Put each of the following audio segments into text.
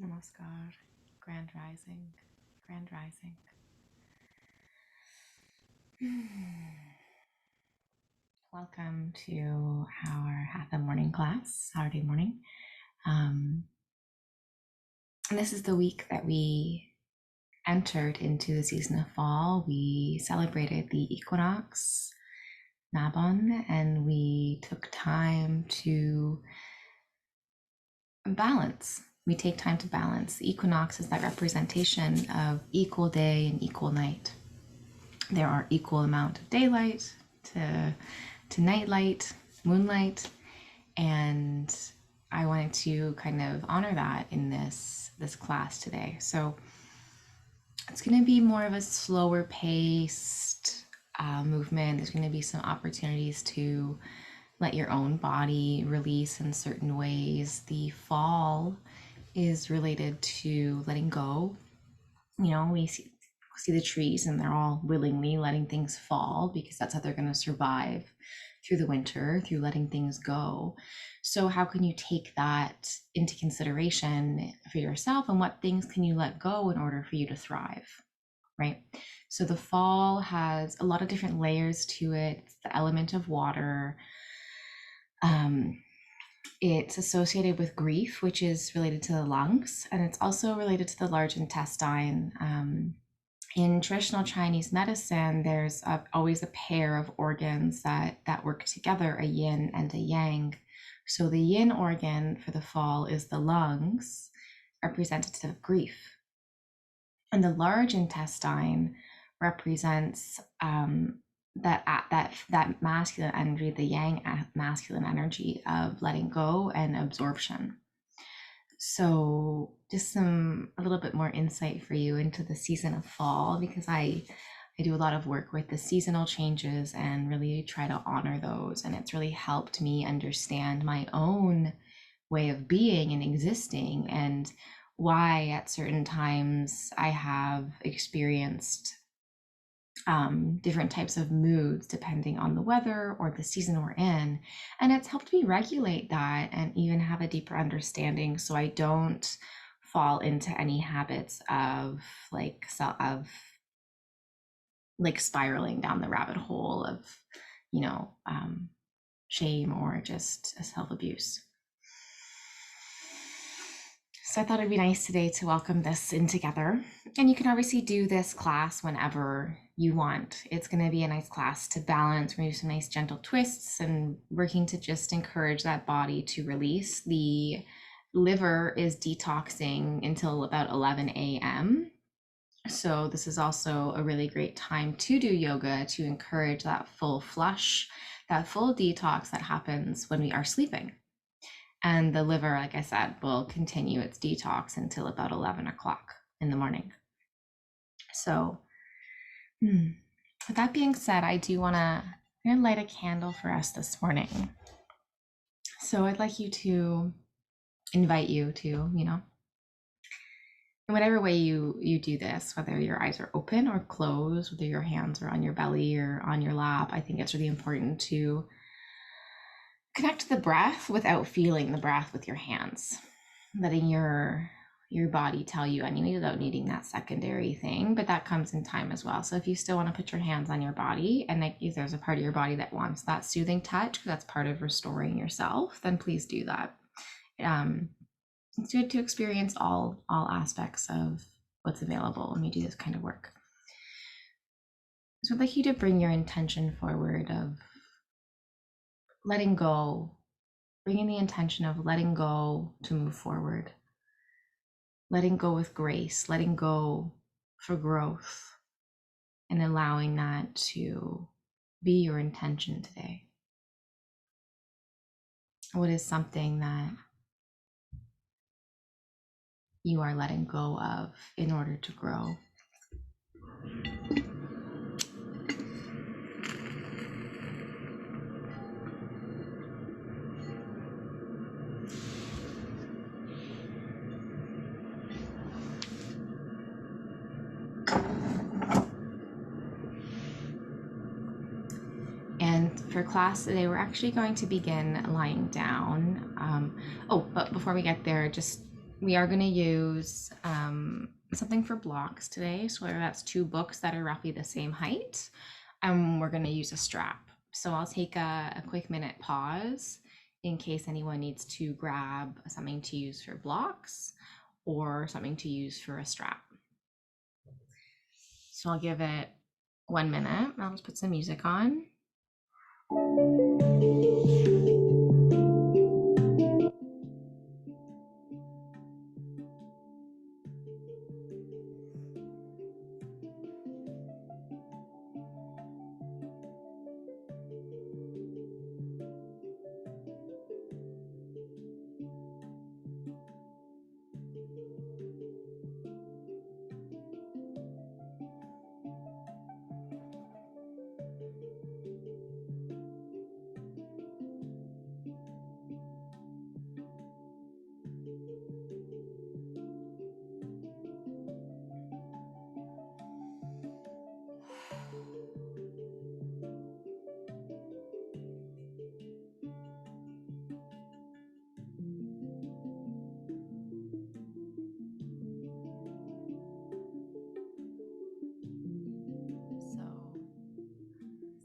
Namaskar, Grand Rising, Grand Rising. Welcome to our Hatha morning class, Saturday morning. And this is the week that we entered into the season of fall. We celebrated the equinox, Nabon, and we took time to balance. We take time to balance. The equinox is that representation of equal day and equal night. There are equal amount of daylight to nightlight, moonlight, and I wanted to kind of honor that in this class today. So it's going to be more of a slower paced movement. There's going to be some opportunities to let your own body release in certain ways. The fall is related to letting go. You know, we see the trees and they're all willingly letting things fall because that's how they're going to survive through the winter, through letting things go. So how can you take that into consideration for yourself, and what things can you let go in order for you to thrive, right? So the fall has a lot of different layers to it. It's the element of water. It's associated with grief, which is related to the lungs, and it's also related to the large intestine. In traditional Chinese medicine, there's always a pair of organs that work together, a yin and a yang. So the yin organ for the fall is the lungs, representative of grief. And the large intestine represents that masculine energy, the yang masculine energy of letting go and absorption. So just a little bit more insight for you into the season of fall, because I do a lot of work with the seasonal changes and really try to honor those. And it's really helped me understand my own way of being and existing, and why at certain times I have experienced different types of moods depending on the weather or the season we're in. And it's helped me regulate that and even have a deeper understanding, so I don't fall into any habits of spiraling down the rabbit hole of, shame or just self-abuse. So I thought it'd be nice today to welcome this in together. And you can obviously do this class whenever you want. It's going to be a nice class to balance. We're going to do some nice gentle twists and working to just encourage that body to release. The liver is detoxing until about 11 a.m. So this is also a really great time to do yoga, to encourage that full flush, that full detox that happens when we are sleeping. And the liver, like I said, will continue its detox until about 11 o'clock in the morning. So with that being said, I do want to light a candle for us this morning. So I'd like invite you to, in whatever way you do this, whether your eyes are open or closed, whether your hands are on your belly or on your lap, I think it's really important to connect to the breath without feeling the breath with your hands, letting your body tell you anyway without needing that secondary thing, but that comes in time as well. So if you still want to put your hands on your body, and if there's a part of your body that wants that soothing touch, because that's part of restoring yourself, then please do that. It's good to experience all aspects of what's available when you do this kind of work. So I'd like you to bring your intention forward of letting go, bringing the intention of letting go to move forward, letting go with grace, letting go for growth, and allowing that to be your intention today. What is something that you are letting go of in order to grow? for class today, we're actually going to begin lying down. But before we get there, we are going to use something for blocks today. So whether that's two books that are roughly the same height, and we're going to use a strap. So I'll take a quick minute pause in case anyone needs to grab something to use for blocks or something to use for a strap. So I'll give it 1 minute. I'll just put some music on.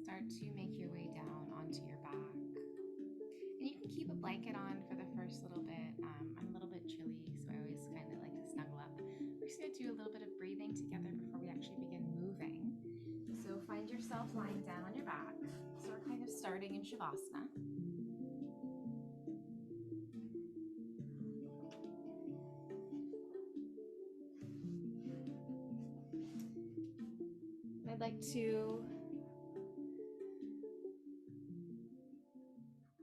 Start to make your way down onto your back. And you can keep a blanket on for the first little bit. I'm a little bit chilly, so I always kind of like to snuggle up. We're just going to do a little bit of breathing together before we actually begin moving. So find yourself lying down on your back. So we're kind of starting in Shavasana. I'd like to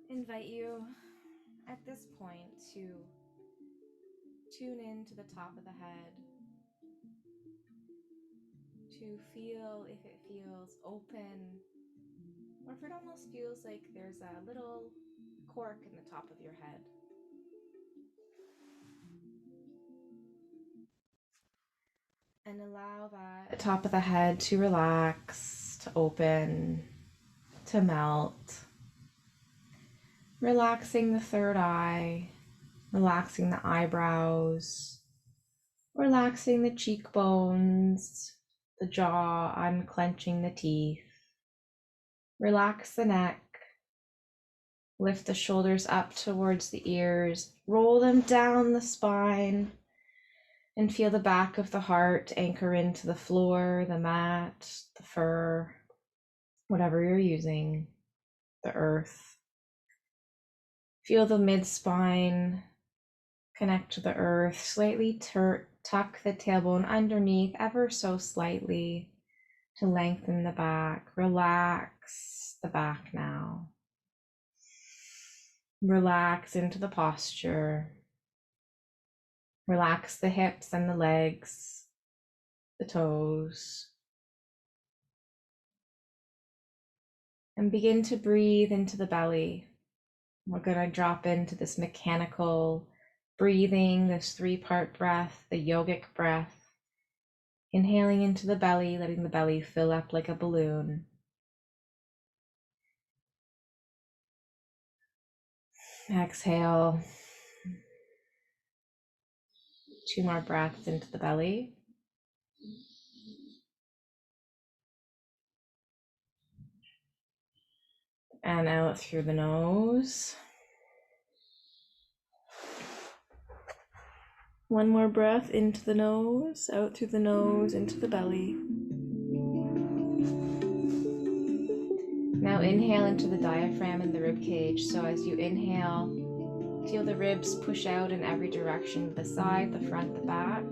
invite you at this point to tune in to the top of the head, to feel if it feels open, or if it almost feels like there's a little cork in the top of your head. And allow that top of the head to relax, to open, to melt. Relaxing the third eye, relaxing the eyebrows, relaxing the cheekbones, the jaw, unclenching the teeth. Relax the neck. Lift the shoulders up towards the ears. Roll them down the spine. And feel the back of the heart anchor into the floor, the mat, the fur, whatever you're using, the earth. Feel the mid-spine connect to the earth. Slightly tuck the tailbone underneath ever so slightly to lengthen the back. Relax the back now. Relax into the posture. Relax the hips and the legs, the toes. And begin to breathe into the belly. We're going to drop into this mechanical breathing, this 3-part breath, the yogic breath. Inhaling into the belly, letting the belly fill up like a balloon. Exhale. 2 more breaths into the belly. And out through the nose. 1 more breath into the nose, out through the nose, into the belly. Now inhale into the diaphragm and the rib cage. So as you inhale, feel the ribs push out in every direction, the side, the front, the back.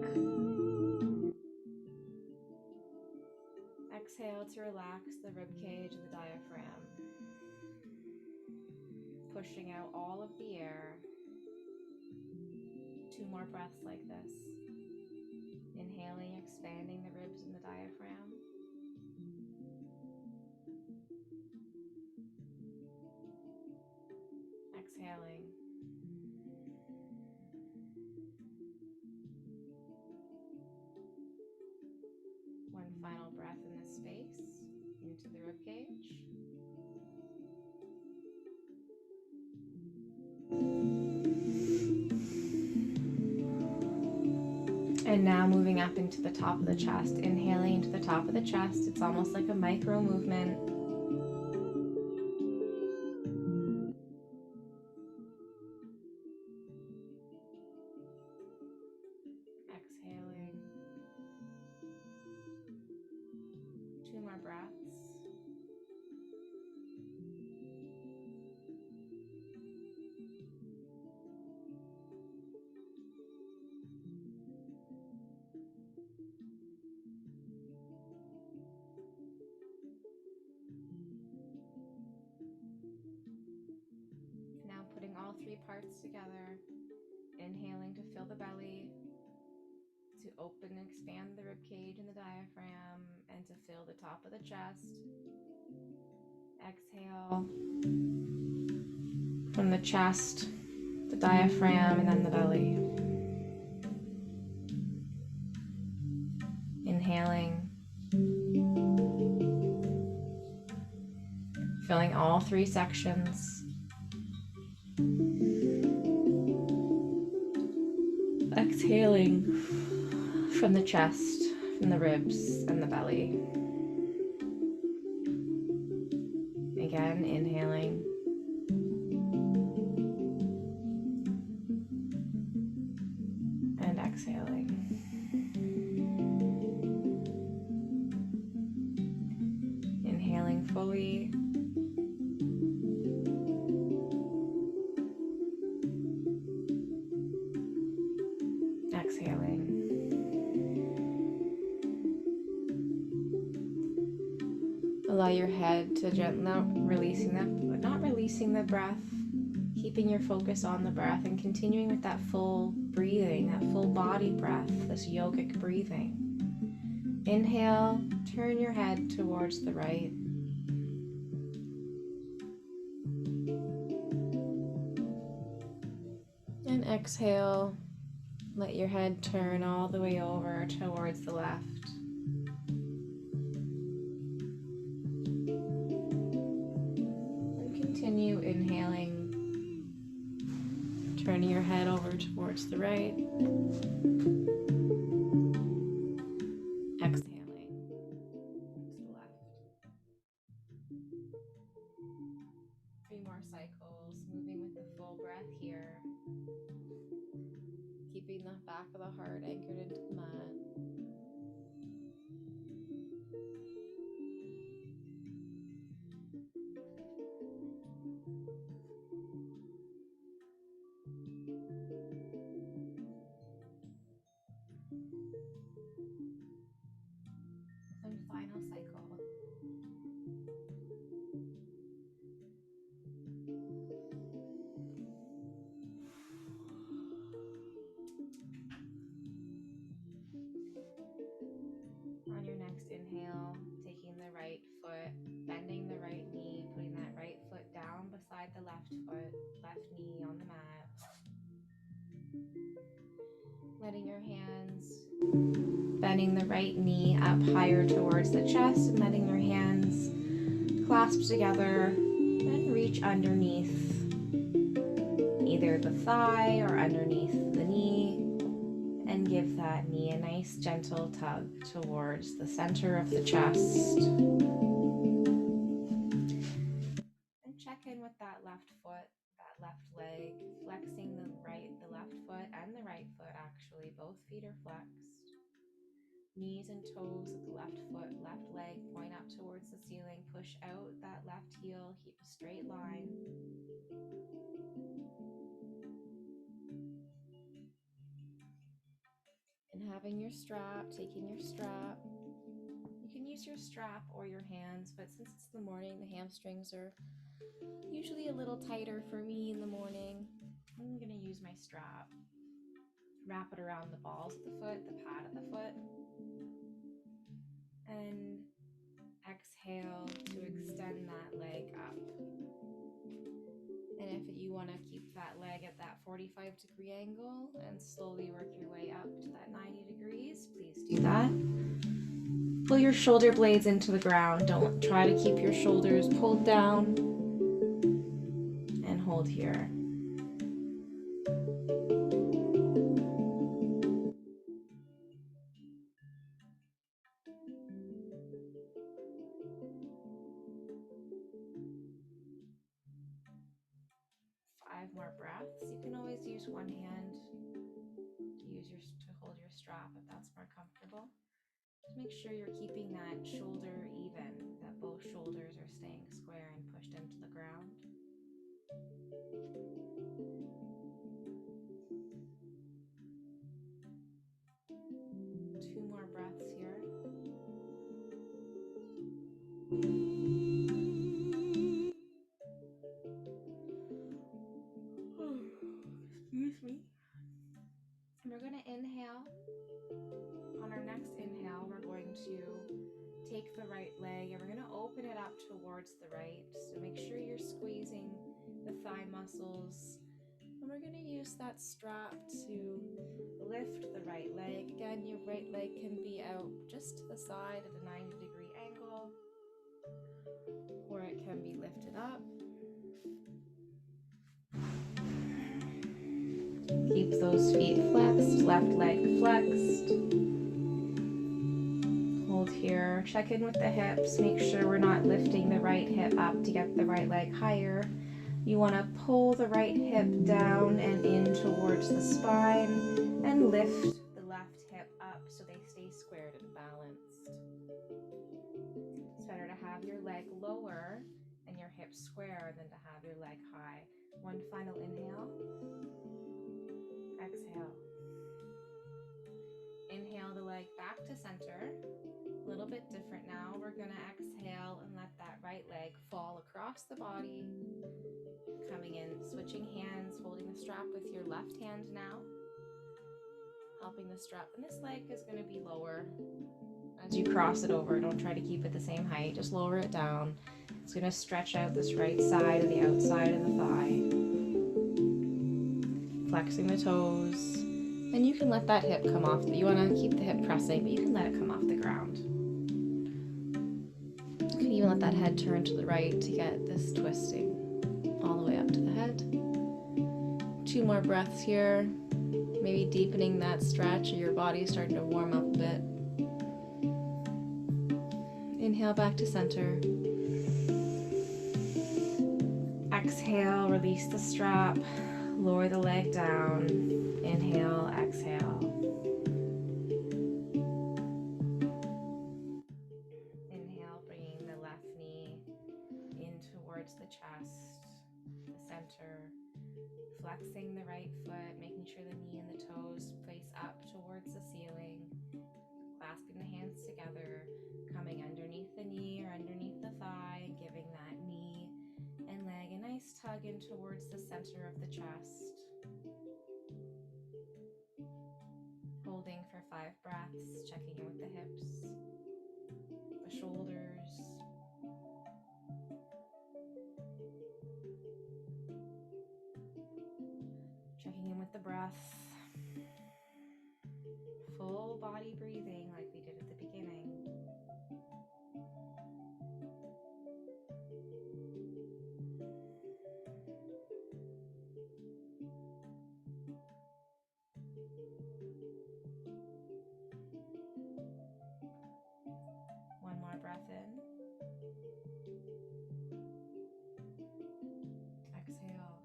Exhale to relax the rib cage and the diaphragm, pushing out all of the air. 2 more breaths like this. Inhaling, expanding the ribs and the diaphragm. Exhaling. One final breath in this space, into the rib cage. And now moving up into the top of the chest, inhaling into the top of the chest. It's almost like a micro movement. Exhaling. 2 more breaths. Now putting all 3 parts together, inhaling to fill the belly, to open and expand the rib cage and the diaphragm, and to fill the top of the chest. Exhale from the chest, the diaphragm, and then the belly. Inhaling, filling all 3 sections. Exhaling from the chest, from the ribs, and the belly. Again, inhaling. And exhaling. Inhaling fully. Exhaling. Allow your head to gently, not releasing the breath, keeping your focus on the breath and continuing with that full breathing, that full body breath, this yogic breathing. Inhale, turn your head towards the right. And exhale, let your head turn all the way over towards the left. And continue inhaling, turning your head over towards the right. Exhaling to the left. 3 more cycles, moving with the full breath here. Keeping the back of the heart anchored into the mat. And final cycle. On your next inhale, taking the right foot, bending the right knee, putting that right foot down beside the left foot, left knee on the mat. Letting your hands, bending the right knee up higher towards the chest, and letting your hands clasp together and reach underneath either the thigh or underneath the knee, and give that knee a nice gentle tug towards the center of the chest. And check in with that left foot, that left leg, flexing the left foot and the right foot actually. Both feet are flexed. Knees and toes of the left foot, left leg point up towards the ceiling. Push out that left heel, keep a straight line. And having your strap, taking your strap. You can use your strap or your hands, but since it's the morning, the hamstrings are usually a little tighter for me in the morning. I'm going to use my strap. Wrap it around the balls of the foot, the pad of the foot. And exhale to extend that leg up. And if you want to keep that leg at that 45-degree angle and slowly work your way up to that 90 degrees, please do that. Pull your shoulder blades into the ground. Don't try to keep your shoulders pulled down. And hold here. breaths. You can always use one hand to hold your strap if that's more comfortable. Just make sure you're keeping that shoulder even, that both shoulders are staying square and pushed into the ground. Two more breaths here. Excuse me. And we're going to inhale. On our next inhale, we're going to take the right leg and we're going to open it up towards the right. So make sure you're squeezing the thigh muscles. And we're going to use that strap to lift the right leg. Again, your right leg can be out just to the side at a 90-degree angle, or it can be lifted up. Keep those feet flexed, left leg flexed. Hold here. Check in with the hips. Make sure we're not lifting the right hip up to get the right leg higher. You want to pull the right hip down and in towards the spine and lift the left hip up so they stay squared and balanced. It's better to have your leg lower and your hips square than to have your leg high. One final inhale. Exhale. Inhale the leg back to center. A little bit different now. We're going to exhale and let that right leg fall across the body. Coming in, switching hands, holding the strap with your left hand now. Helping the strap. And this leg is going to be lower as you cross it over. Don't try to keep it the same height. Just lower it down. It's going to stretch out this right side of the outside of the thigh. Flexing the toes. And you can let that hip come off. You want to keep the hip pressing, but you can let it come off the ground. You can even let that head turn to the right to get this twisting all the way up to the head. Two more breaths here. Maybe deepening that stretch, or your body is starting to warm up a bit. Inhale back to center. Exhale, release the strap. Lower the leg down. Inhale, exhale. Inhale, bringing the left knee in towards the chest, the center. Flexing the right foot, making sure the knee and the toes face up towards the ceiling. Clasping the hands together, coming underneath the knee or underneath the thigh, giving that knee and leg a nice tug in towards the center of the chest. Holding for 5 breaths, checking in with the hips, the shoulders. Checking in with the breath. Full body breathing like we did at the beginning. One more breath in. Exhale.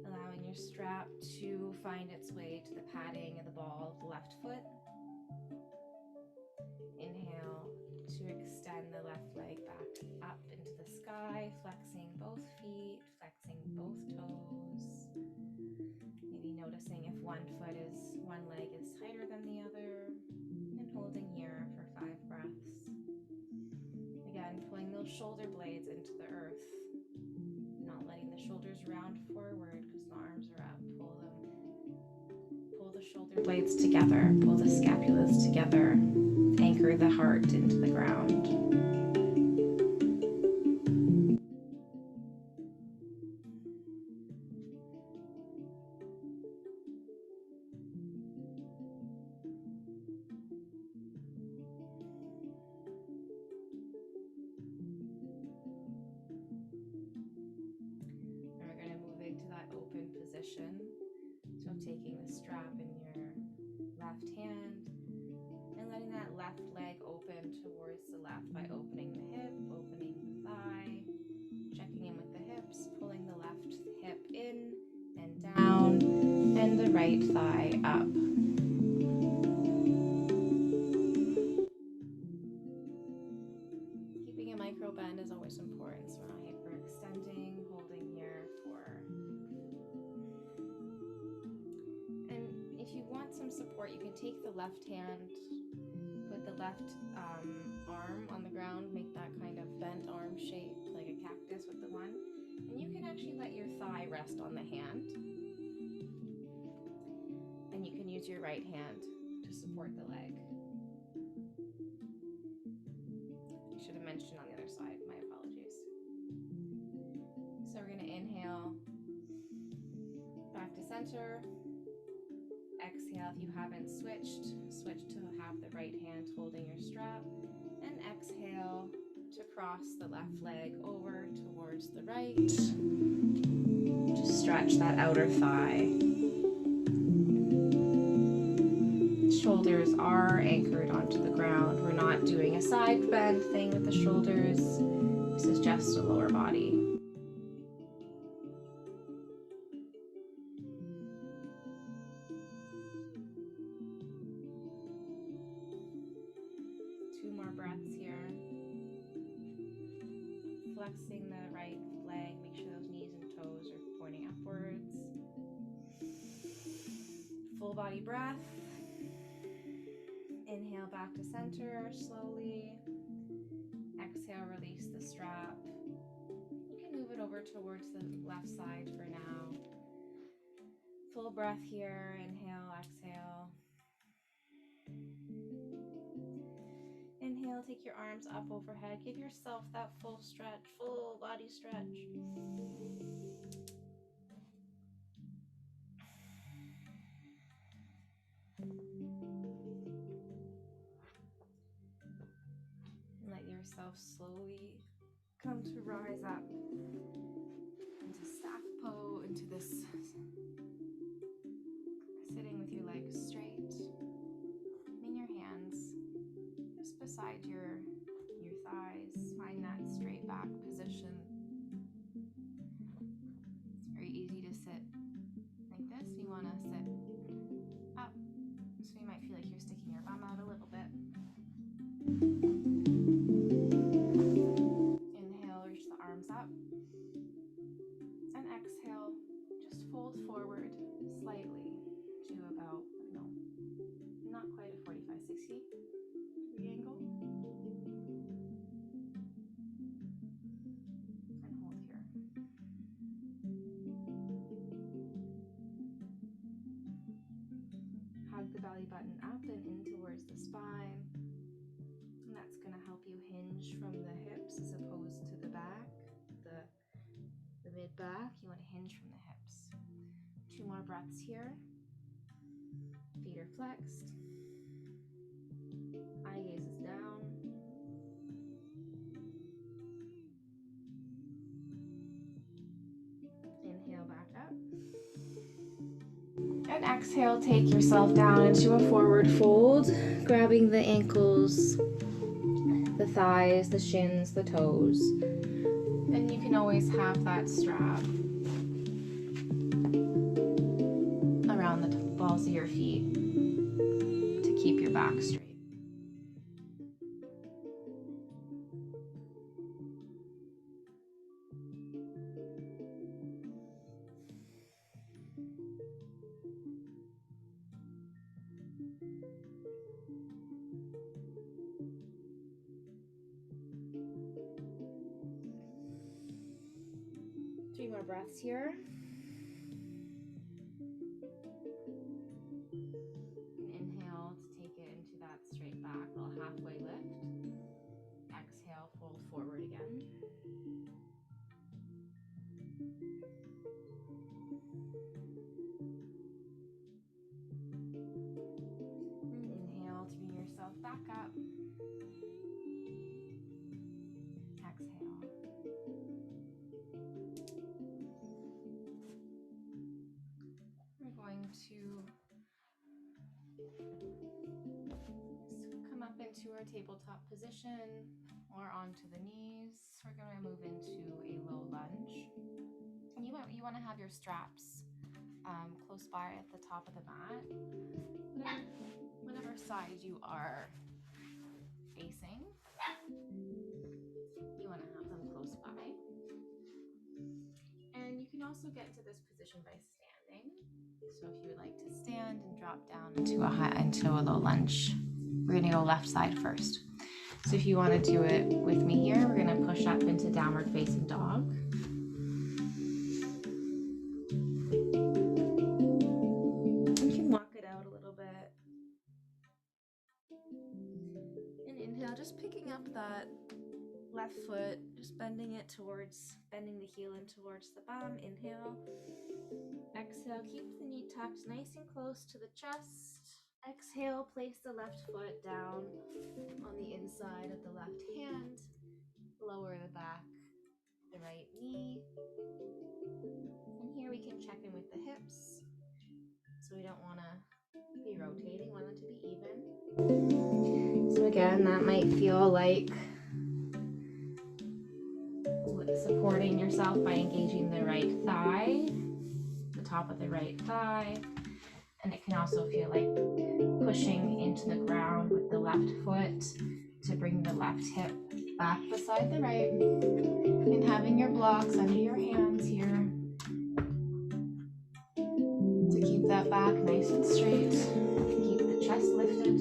Allowing your strap to find its way to the padding of the ball of the left foot. Inhale to extend the left leg back up into the sky, flexing both feet, flexing both toes. Maybe noticing if one leg is tighter than the other, and holding here for 5 breaths. Again, pulling those shoulder blades into the earth, not letting the shoulders round forward because the arms are up. Pull the shoulder blades together, pull the scapulas together, anchor the heart into the ground. And we're going to move into that open position. So taking the strap in your left hand and letting that left leg open towards the left by opening the hip, opening the thigh, checking in with the hips, pulling the left right thigh up. Keeping a micro bend is always important, so we're not hyperextending, holding here for. And if you want some support, you can take the left hand, put the left arm on the ground, make that kind of bent arm shape like a cactus with the one. And you can actually let your thigh rest on the hand. And you can use your right hand to support the leg. I should have mentioned on the other side, my apologies. So we're gonna inhale back to center. Exhale, if you haven't switched, switch to have the right hand holding your strap. And exhale to cross the left leg over towards the right. Just stretch that outer thigh. Shoulders are anchored onto the ground. We're not doing a side bend thing with the shoulders. This is just a lower body. Two more breaths here. Flexing the right leg, make sure those knees and toes are pointing upwards. Full body breath. Inhale back to center slowly. Exhale, release the strap. You can move it over towards the left side for now. Full breath here. Inhale, exhale. Inhale, take your arms up overhead. Give yourself that full stretch, full body stretch. And let yourself slowly come to rise up into staff pose, into this sitting with your legs straight. And your hands just beside your thighs. Find that straight back position. It's very easy to sit like this. You want to sit up, so you might feel like you're sticking your bum out a little bit. Inhale, reach the arms up. And exhale, just fold forward slightly to about, not quite a 45, 60 degree angle. And hold here. Hug the belly button up and in towards the spine. And that's going to help you hinge from the hips as opposed to the back, the mid-back. You want to hinge from the hips. Two more breaths here. Feet are flexed. Eye gaze is down. Inhale back up. And exhale, take yourself down into a forward fold, grabbing the ankles, the thighs, the shins, the toes. Then you can always have that strap around the balls of your feet to keep your back straight. Three more breaths here. And inhale to take it into that straight back, little halfway lift. Exhale, fold forward again. And inhale to bring yourself back up. Exhale. We're going to come up into our tabletop position or onto the knees. We're going to move into a low lunge. And you want to have your straps close by at the top of the mat. Whatever side you are facing, you want to have them close by. And you can also get into this position by standing. So if you would like to stand and drop down into a low lunge, we're going to go left side first. So if you want to do it with me here, we're going to push up into downward facing dog. You can walk it out a little bit. And inhale, just picking up that left foot, just bending the heel in towards the bum. Inhale. Exhale, keep the knee tucked nice and close to the chest. Exhale, place the left foot down on the inside of the left hand. Lower the back, the right knee. And here we can check in with the hips. So we don't want to be rotating, we want them to be even. So again, that might feel like supporting yourself by engaging the right thigh, the top of the right thigh. And it can also feel like pushing into the ground with the left foot to bring the left hip back beside the right. And having your blocks under your hands here to keep that back nice and straight. Keep the chest lifted.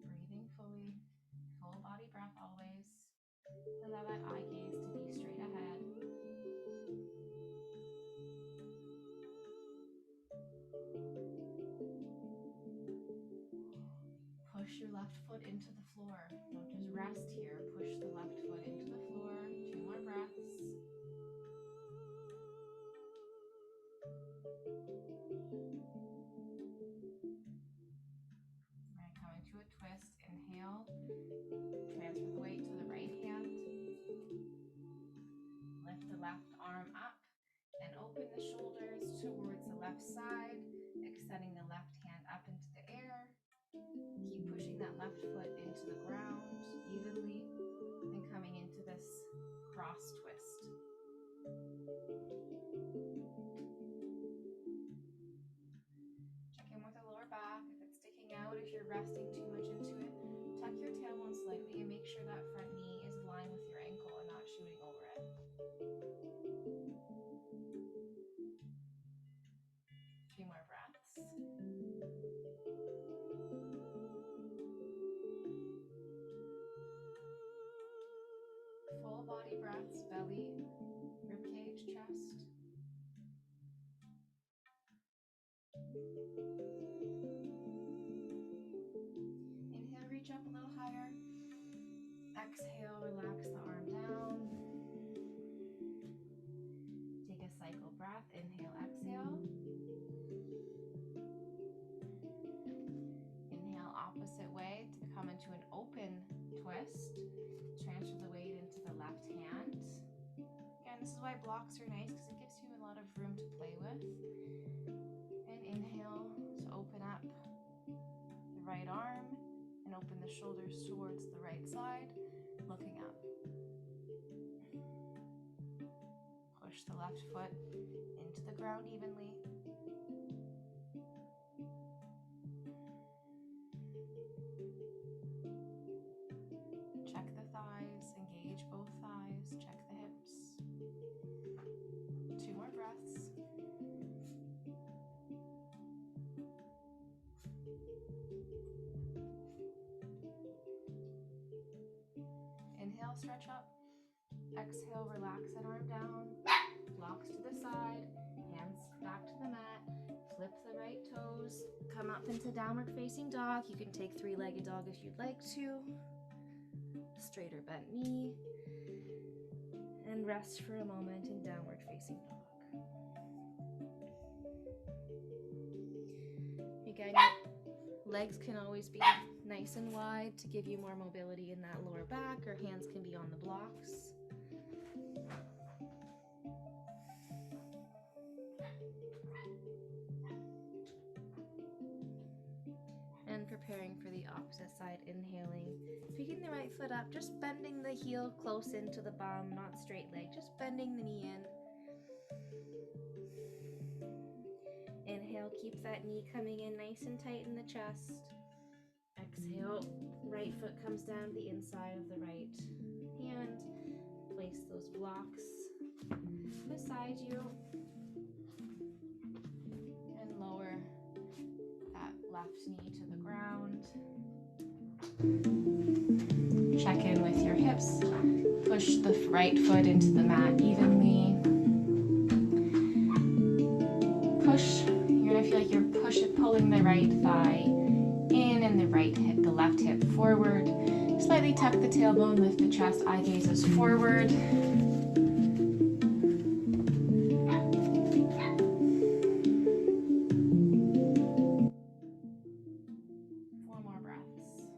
Breathing fully, full body breath always. Allow that eye gaze to be straight ahead. Push your left foot into the floor. Don't just rest here. Push the left foot into the floor. 2 more breaths. We're going to come into a twist. Inhale. Transfer the weight to the right hand. Lift the left arm up and open the shoulders towards the left side, extending the left hand up into the air. Keep pushing that left foot into the ground evenly and coming into this cross twist. Check in with the lower back. If it's sticking out, if you're resting too much into it, tuck your tailbone slightly and make sure that front knee is aligned with your ankle and not shooting over it. 3 more breaths. Full body breaths, belly, ribcage, chest. Inhale, reach up a little higher. Exhale, relax the arm down. Take a cycle breath. Inhale, exhale. Inhale, opposite way to come into an open twist. Transfer the weight into the left hand. Again, this is why blocks are nice because it gives you a lot of room to play with. And inhale to open up the right arm and open the shoulders towards the right side, looking up. Push the left foot into the ground evenly. Check the thighs, engage both thighs, check the hips. 2 more breaths. Inhale, stretch up. Exhale, relax that arm down. Blocks to the side, hands back to the mat. Flip the right toes. Come up into downward facing dog. You can take 3-legged dog if you'd like to. Straight or bent knee. And rest for a moment in downward facing dog. Again, legs can always be nice and wide to give you more mobility in that lower back, or hands can be on the blocks. And preparing for the opposite side, inhaling, picking the right foot up, just bending the heel close into the bum, not straight leg, just bending the knee in. Inhale, keep that knee coming in nice and tight in the chest. Exhale, right foot comes down the inside of the right hand. Place those blocks beside you and lower that left knee to the ground. Check in with your hips. Push the right foot into the mat evenly. Push. You're gonna feel like you're pulling the right thigh in and the left hip forward. Slightly tuck the tailbone, lift the chest, eye gazes forward. 4 more breaths.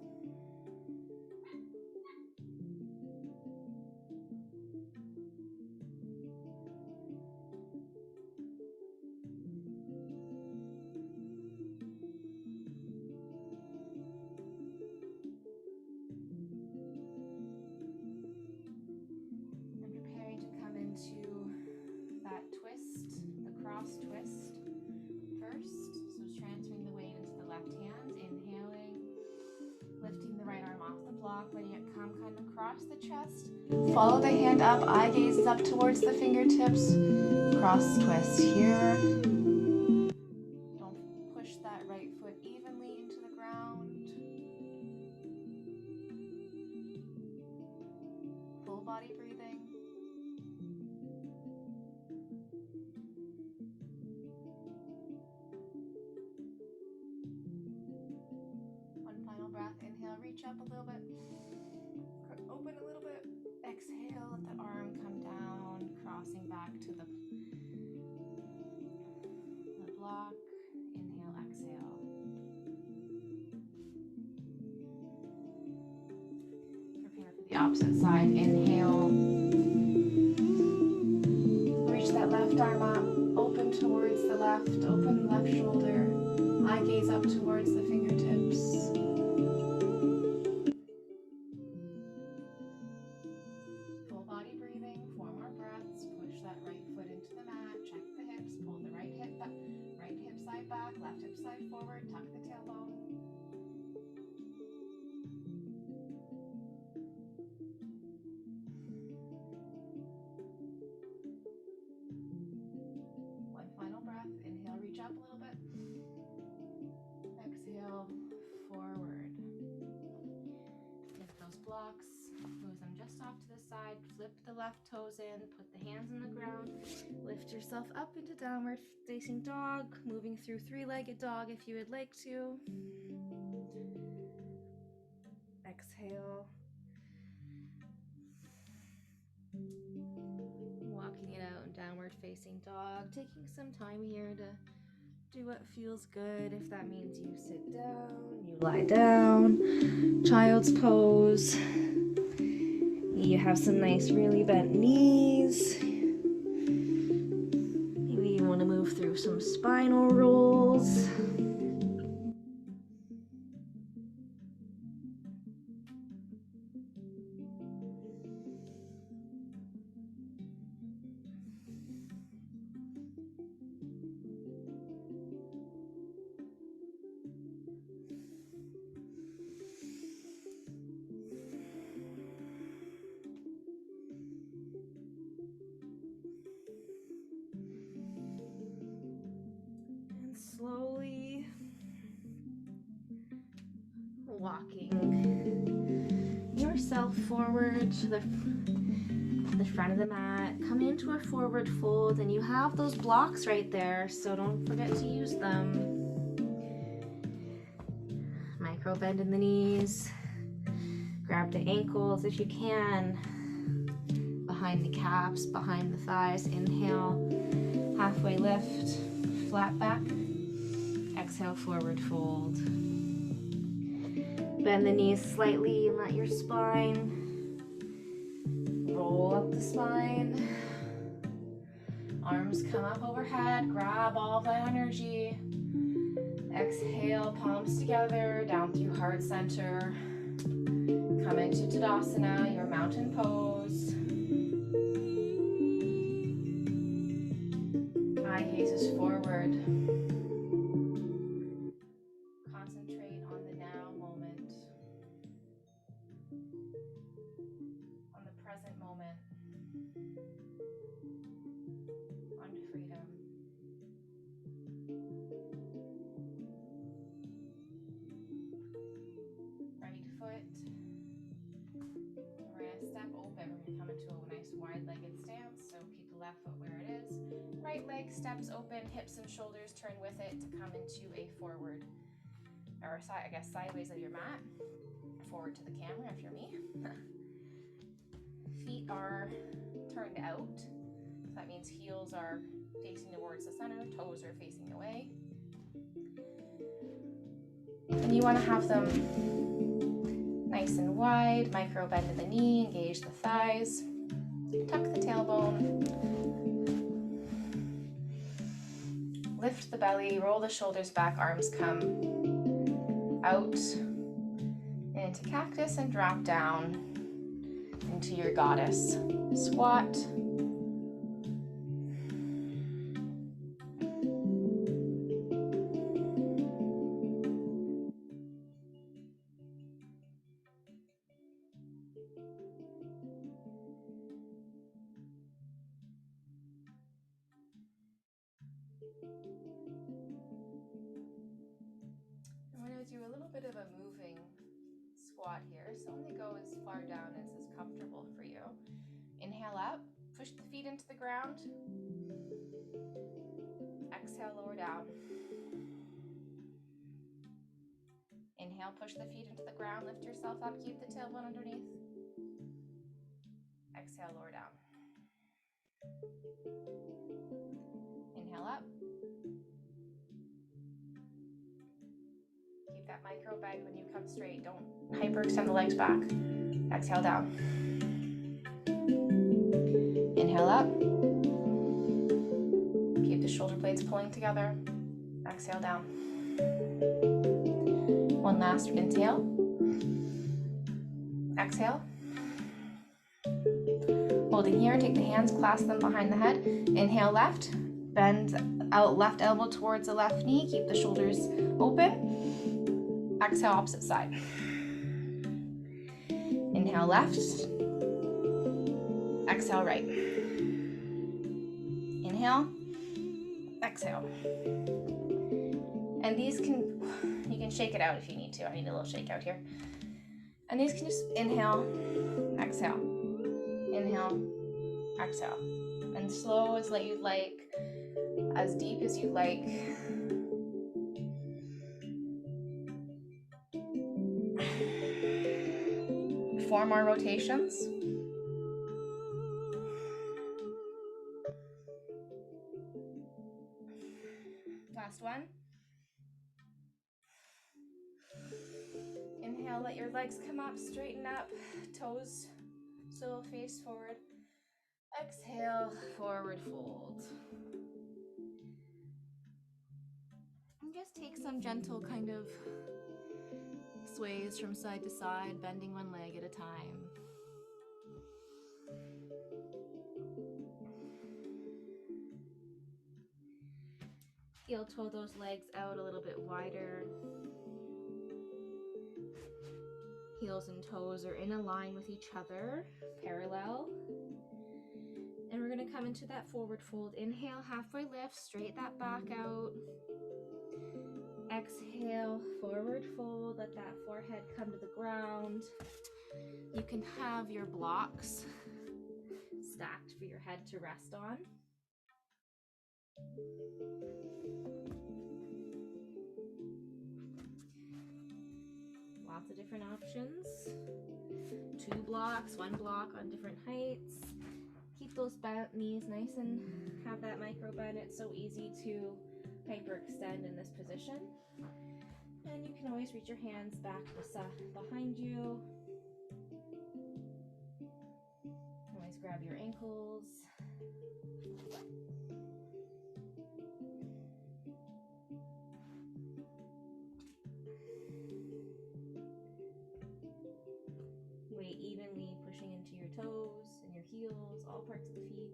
Cross twist first. So transferring the weight into the left hand, inhaling, lifting the right arm off the block, letting it come kind of across the chest. Follow the hand up, eye gazes up towards the fingertips. Cross twist here. Don't push that right foot evenly into the ground. Full body breathing. Breath. Inhale, reach up a little bit, open a little bit. Exhale, let the arm come down, crossing back to the block. Inhale, exhale. Prepare for the opposite side. Inhale, reach that left arm up, open towards the left, open left shoulder, eye gaze up towards the fingertips. Back, left hip side forward, tuck the tailbone. One final breath. Inhale, reach up a little bit. Exhale, forward. Lift those blocks, move them just off to the side, flip the left toes in, put the hands on the ground, lift yourself up into downward facing dog, moving through 3-legged dog if you would like to. Exhale. Walking it out in downward facing dog, taking some time here to do what feels good. If that means you sit down, you lie down, child's pose. You have some nice really bent knees. Maybe you want to move through some spinal rolls. Slowly walking yourself forward to the front of the mat. Come into a forward fold, and you have those blocks right there, so don't forget to use them. Micro bend in the knees. Grab the ankles if you can. Behind the calves, behind the thighs. Inhale, halfway lift, flat back. Exhale, forward fold. Bend the knees slightly and let your spine roll up the spine. Arms come up overhead, grab all that energy. Exhale, palms together, down through heart center. Come into Tadasana, your mountain pose. Eye gazes forward. Concentrate on the now moment, on the present moment, on freedom. Right foot. We're going to step open. We're going to come into a nice wide-legged stance. So keep the left foot where it is. Right leg steps open, hips and shoulders turn with it to come into a forward, or I guess sideways of your mat. Forward to the camera if you're me. Feet are turned out. So that means heels are facing towards the center, toes are facing away. And you want to have them nice and wide, micro bend in the knee, engage the thighs, tuck the tailbone, lift the belly, roll the shoulders back, arms come out into cactus and drop down into your goddess. Squat. I'm going to do a little bit of a moving squat here, so only go as far down as is comfortable for you. Inhale up, push the feet into the ground. Exhale, lower down. Inhale, push the feet into the ground, lift yourself up, keep the tailbone underneath. Exhale, lower down. Inhale up. Keep that micro bend when you come straight. Don't hyperextend the legs back. Exhale down. Inhale up. Keep the shoulder blades pulling together. Exhale down. One last inhale. Exhale. Holding here, take the hands, clasp them behind the head. Inhale left. Bend out left elbow towards the left knee. Keep the shoulders open. Exhale, opposite side. Inhale left. Exhale right. Inhale. Exhale. And these you can shake it out if you need to. I need a little shake out here. And these can just inhale, exhale, inhale, exhale. And slow as you'd like, as deep as you'd like. 4 more rotations. Last one. Inhale, let your legs come up, straighten up, toes still face forward. Exhale, forward fold. And just take some gentle kind of sways from side to side, bending one leg at a time. Heel toe those legs out a little bit wider. Heels and toes are in a line with each other, parallel. And we're going to come into that forward fold. Inhale, halfway lift, straight that back out. Exhale, forward fold, let that forehead come to the ground. You can have your blocks stacked for your head to rest on. Lots of different options. 2 blocks, 1 block on different heights. Keep those knees nice and have that micro bend. It's so easy to hyperextend in this position. And you can always reach your hands back behind you. Always grab your ankles. pushing into your toes and your heels, all parts of the feet.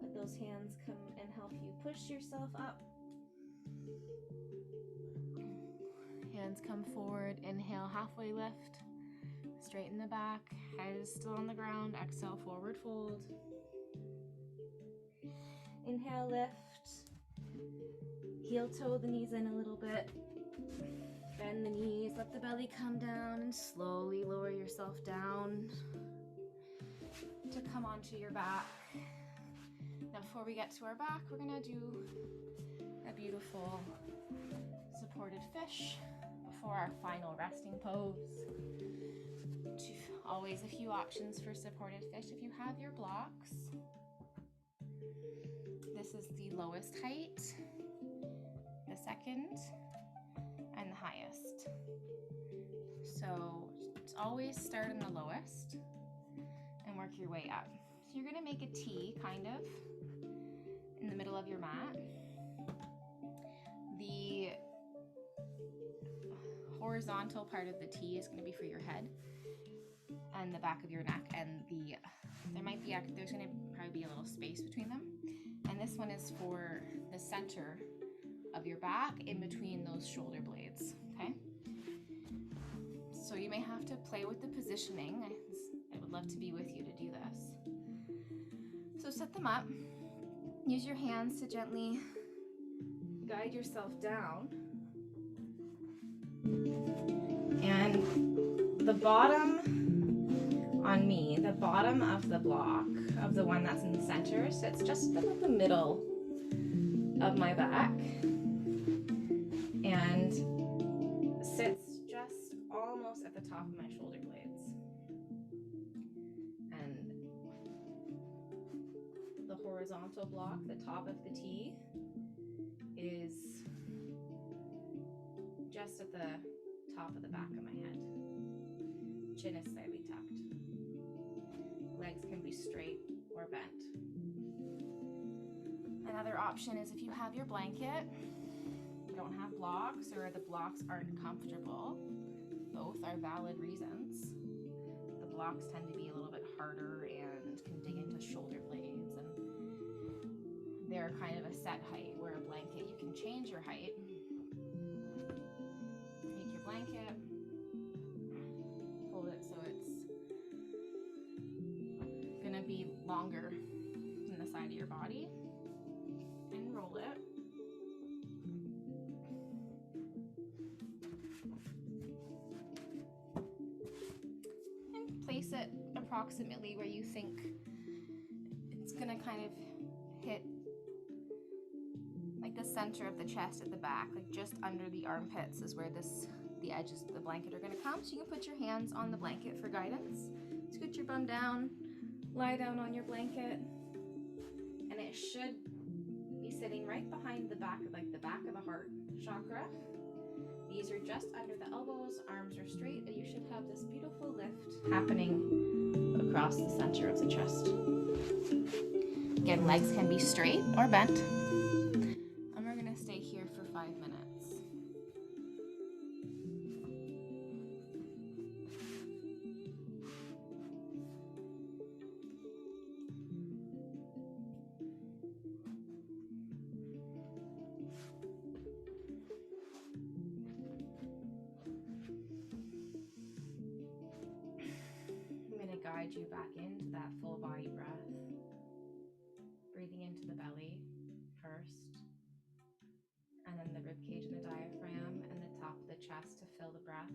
Let those hands come and help you push yourself up. Hands come forward, inhale, halfway lift, straighten the back, head is still on the ground, exhale, forward fold. Inhale, lift, heel toe the knees in a little bit, bend the knees, let the belly come down, and slowly lower yourself down to come onto your back. Now before we get to our back, we're gonna do a beautiful supported fish before our final resting pose. Always a few options for supported fish if you have your blocks. This is the lowest height, the second, and the highest. So always start in the lowest and work your way up. So you're gonna make a T, kind of, in the middle of your mat. The horizontal part of the T is going to be for your head and the back of your neck, and there's going to probably be a little space between them. And this one is for the center of your back, in between those shoulder blades. Okay. So you may have to play with the positioning. I would love to be with you to do this. So set them up. Use your hands to gently guide yourself down. And the bottom of the block, of the one that's in the center, sits just about the middle of my back and sits just almost at the top of my shoulder blades. And the horizontal block, the top of the T, is just at the top of the back of my head. Chin is slightly tucked. Legs can be straight or bent. Another option is if you have your blanket, you don't have blocks, or the blocks aren't comfortable. Both are valid reasons. The blocks tend to be a little bit harder and can dig into shoulder blades, and they're kind of a set height, where a blanket, you can change your height. Take your blanket, fold it so it's gonna be longer than the side of your body, and roll it. And place it approximately where you think it's gonna kind of hit, like the center of the chest at the back, like just under the armpits is where the edges of the blanket are gonna come. So you can put your hands on the blanket for guidance. Scoot your bum down, lie down on your blanket, and it should be sitting right behind the back of the heart chakra. Knees are just under the elbows, arms are straight, and you should have this beautiful lift happening across the center of the chest. Again, legs can be straight or bent. And we're gonna stay here for 5 minutes. Guide you back into that full body breath. Breathing into the belly first, and then the rib cage and the diaphragm and the top of the chest to fill the breath.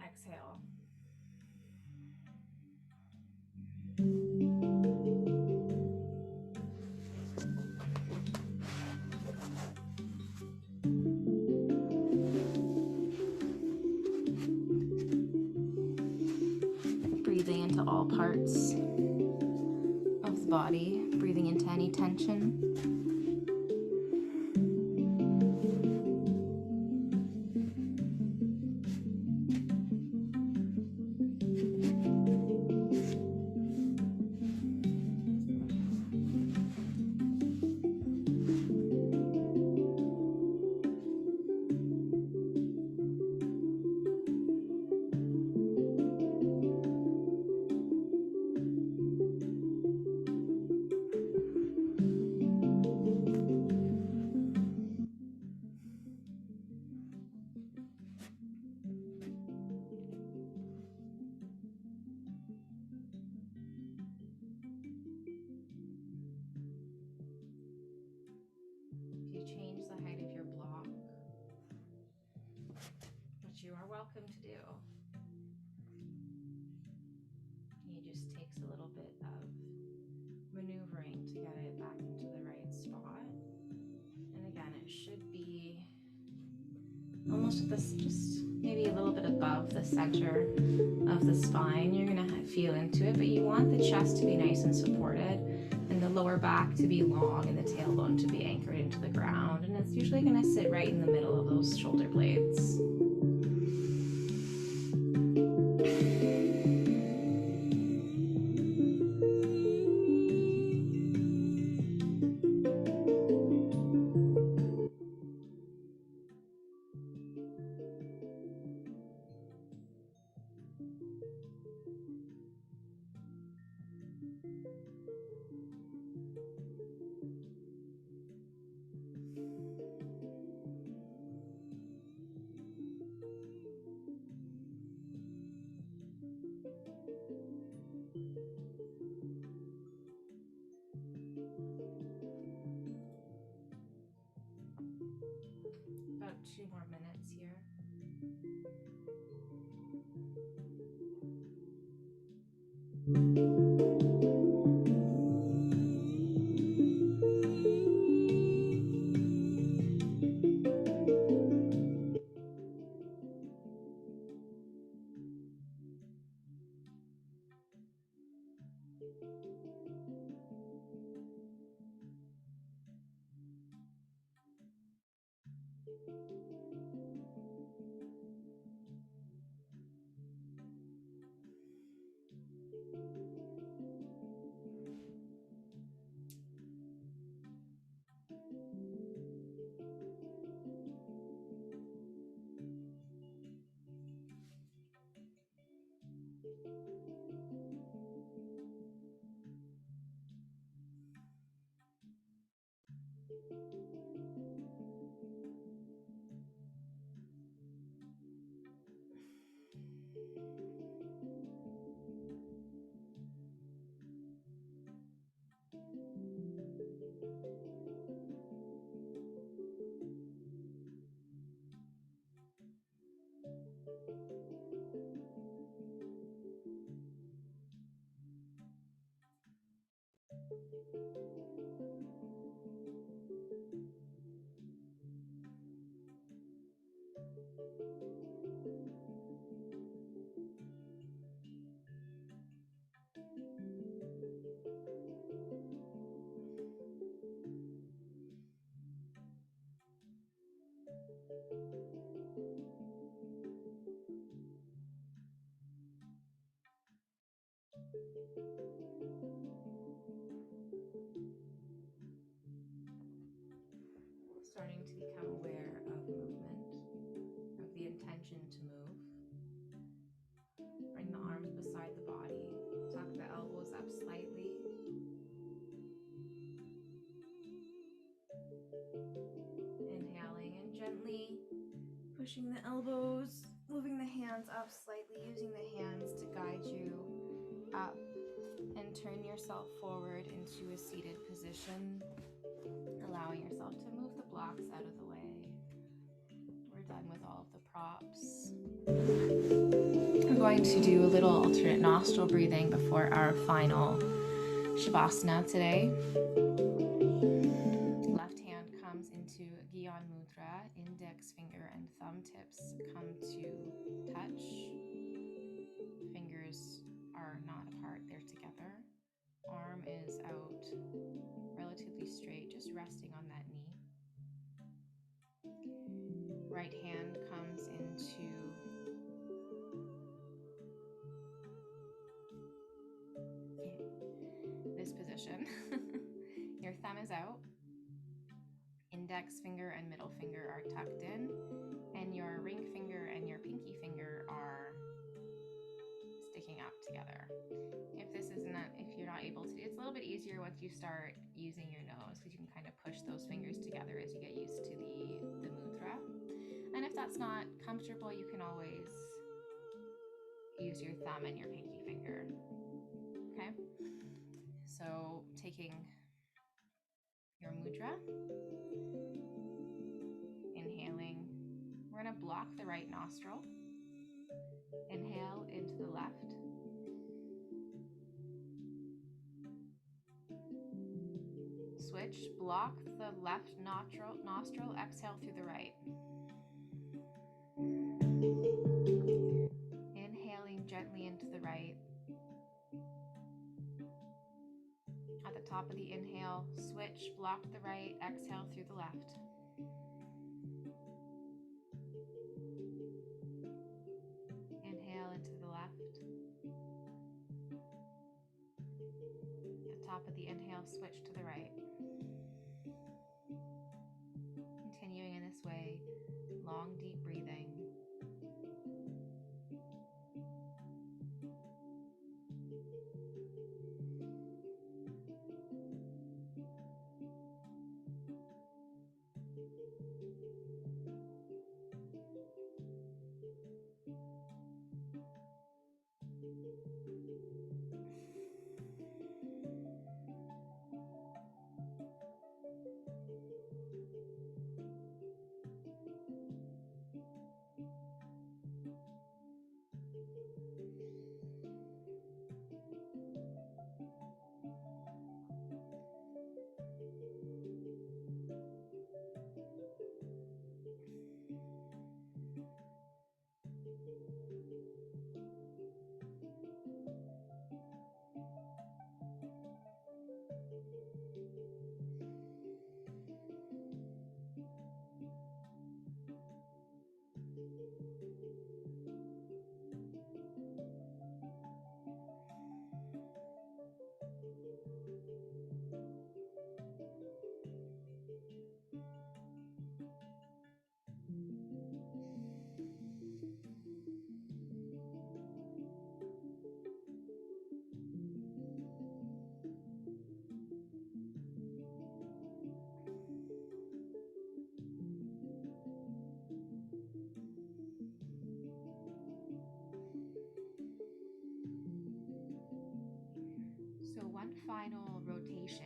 Exhale. Breathing into all parts of the body, breathing into any tension. to do. It just takes a little bit of maneuvering to get it back into the right spot. And again, it should be almost at this, just maybe a little bit above the center of the spine. You're gonna feel into it, but you want the chest to be nice and supported, and the lower back to be long, and the tailbone to be anchored into the ground. And it's usually gonna sit right in the middle of those shoulder blades. About 2 more minutes here. Starting to become aware of movement, of the intention to move. Bring the arms beside the body, tuck the elbows up slightly. Inhaling and gently pushing the elbows, moving the hands up slightly, using the hands to guide you up, and turn yourself forward into a seated position, allowing yourself to move the blocks out of the way. We're done with all of the props. We're going to do a little alternate nostril breathing before our final Shavasana today. Left hand comes into Gyan Mudra, index finger and thumb tips come to touch. Fingers are not apart, they're together. Arm is out relatively straight, just resting on that knee. Right hand comes into this position. Your thumb is out, index finger and middle finger are tucked in, and your ring finger and your pinky finger are sticking up together. If you're not able to, it's a little bit easier once you start using your nose, because you can kind of push those fingers together as you get used to the mudra. And if that's not comfortable, you can always use your thumb and your pinky finger. Okay? So taking your mudra, inhaling, we're going to block the right nostril switch, block the left nostril, exhale through the right. Inhaling gently into the right. At the top of the inhale, switch, block the right, exhale through the left. Inhale into the left. At the top of the inhale, switch to the right. Continuing in this way, long, deep breathing. So one final rotation,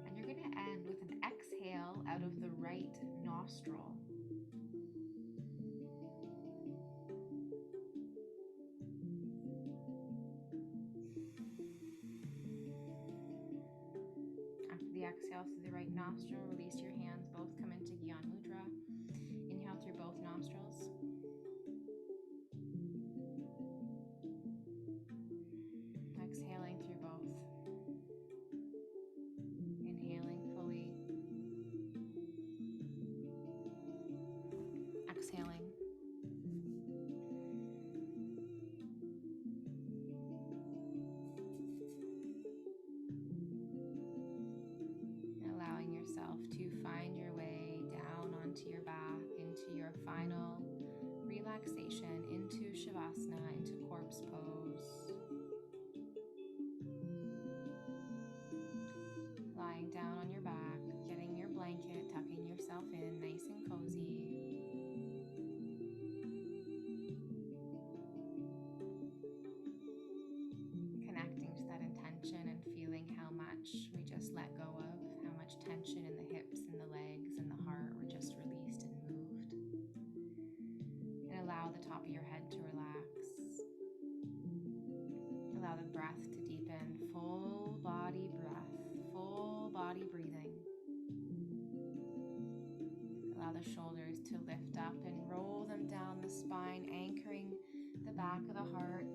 and you're going to end with an exhale out of the right nostril. After the exhale through the right nostril, release your hands, both come into Gyan Mudra. Inhale through both nostrils. Exhaling through both. Inhaling fully. Exhaling. Allowing yourself to find your way down onto your back into your final relaxation, into Shavasana, into corpse pose. Lying down on your back, getting your blanket, tucking yourself in nice and cozy. Connecting to that intention and feeling how much we just let go of, how much tension in the hips and the legs and the heart were just released and moved. And allow the top of your head to relax. Allow the breath to deepen, full body breath, full body breathing. Allow the shoulders to lift up and roll them down the spine, anchoring the back of the heart,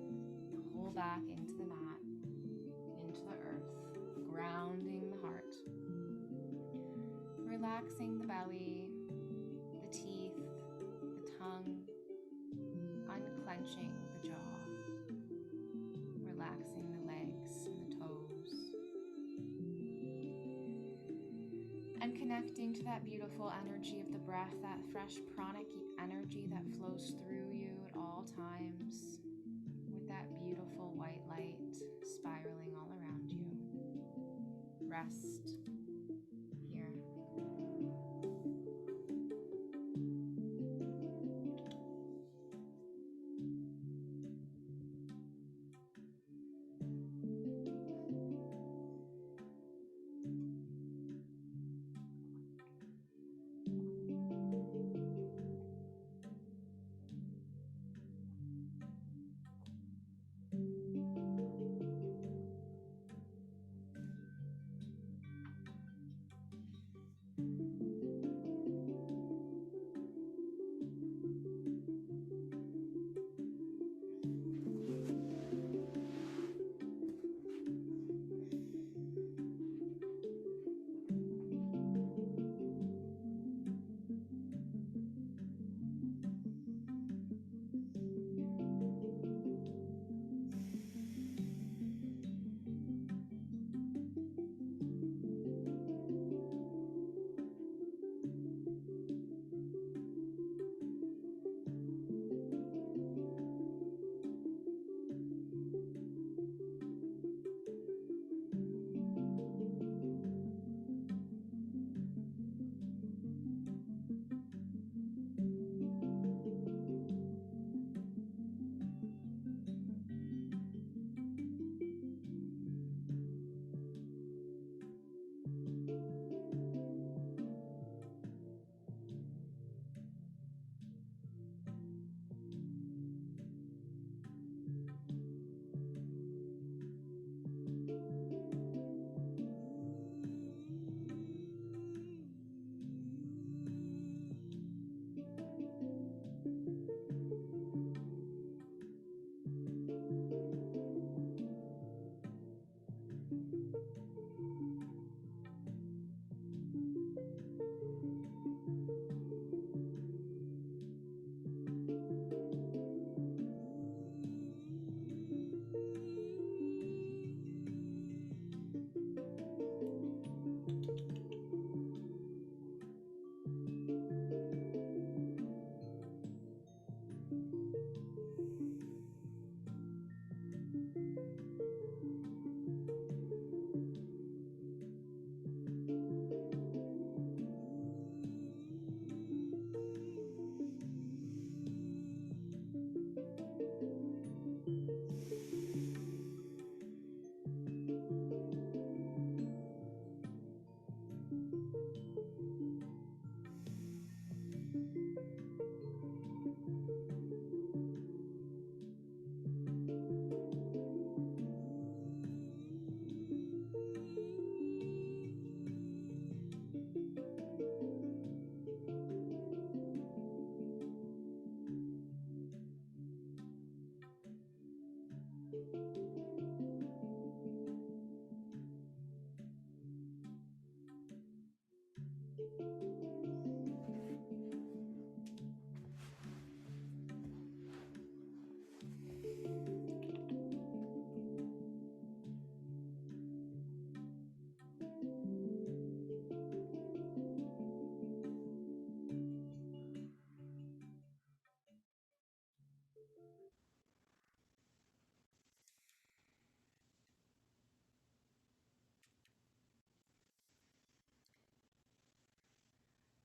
the whole back into the mat, into the earth, grounding the heart. Relaxing the belly, the teeth, the tongue, unclenching the jaw. Relaxing the legs and the toes. And connecting to that beautiful energy of the breath, that fresh pranic energy that flows through you at all times, with that beautiful white light spiraling all around you. Rest here.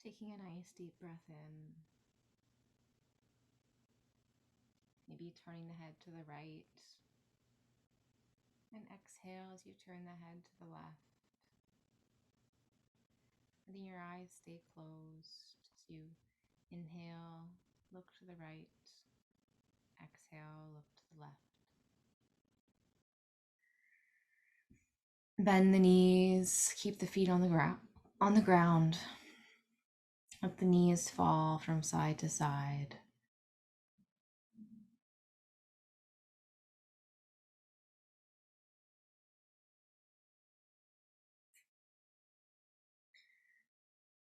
Taking a nice deep breath in, maybe turning the head to the right, and exhale as you turn the head to the left. Letting your eyes stay closed as you inhale, look to the right, exhale, look to the left. Bend the knees, keep the feet on the ground. Let the knees fall from side to side.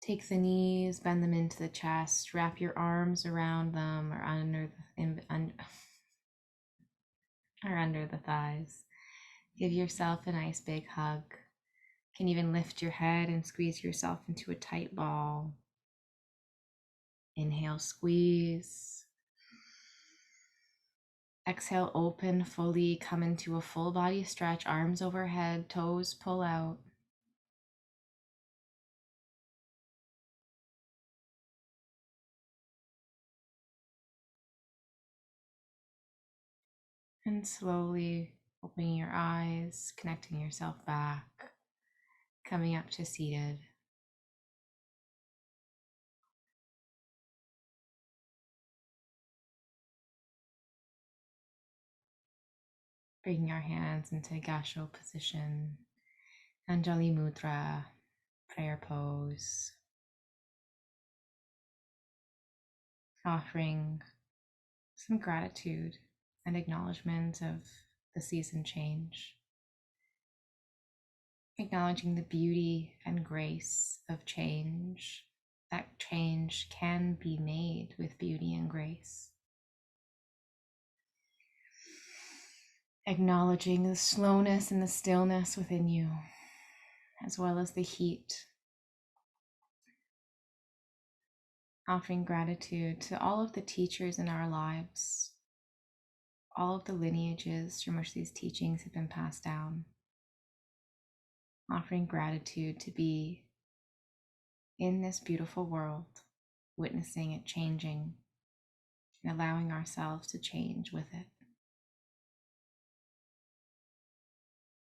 Take the knees, bend them into the chest, wrap your arms around them or under the thighs. Give yourself a nice big hug. You can even lift your head and squeeze yourself into a tight ball. Inhale, squeeze. Exhale, open fully, come into a full body stretch, arms overhead, toes pull out. And slowly opening your eyes, connecting yourself back, coming up to seated. Bringing our hands into Gasho position, Anjali Mudra, prayer pose, offering some gratitude and acknowledgement of the season change, acknowledging the beauty and grace of change. That change can be made with beauty and grace. Acknowledging the slowness and the stillness within you, as well as the heat. Offering gratitude to all of the teachers in our lives, all of the lineages from which these teachings have been passed down. Offering gratitude to be in this beautiful world, witnessing it changing, and allowing ourselves to change with it.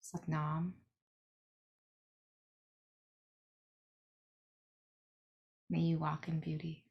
Satnam. May you walk in beauty.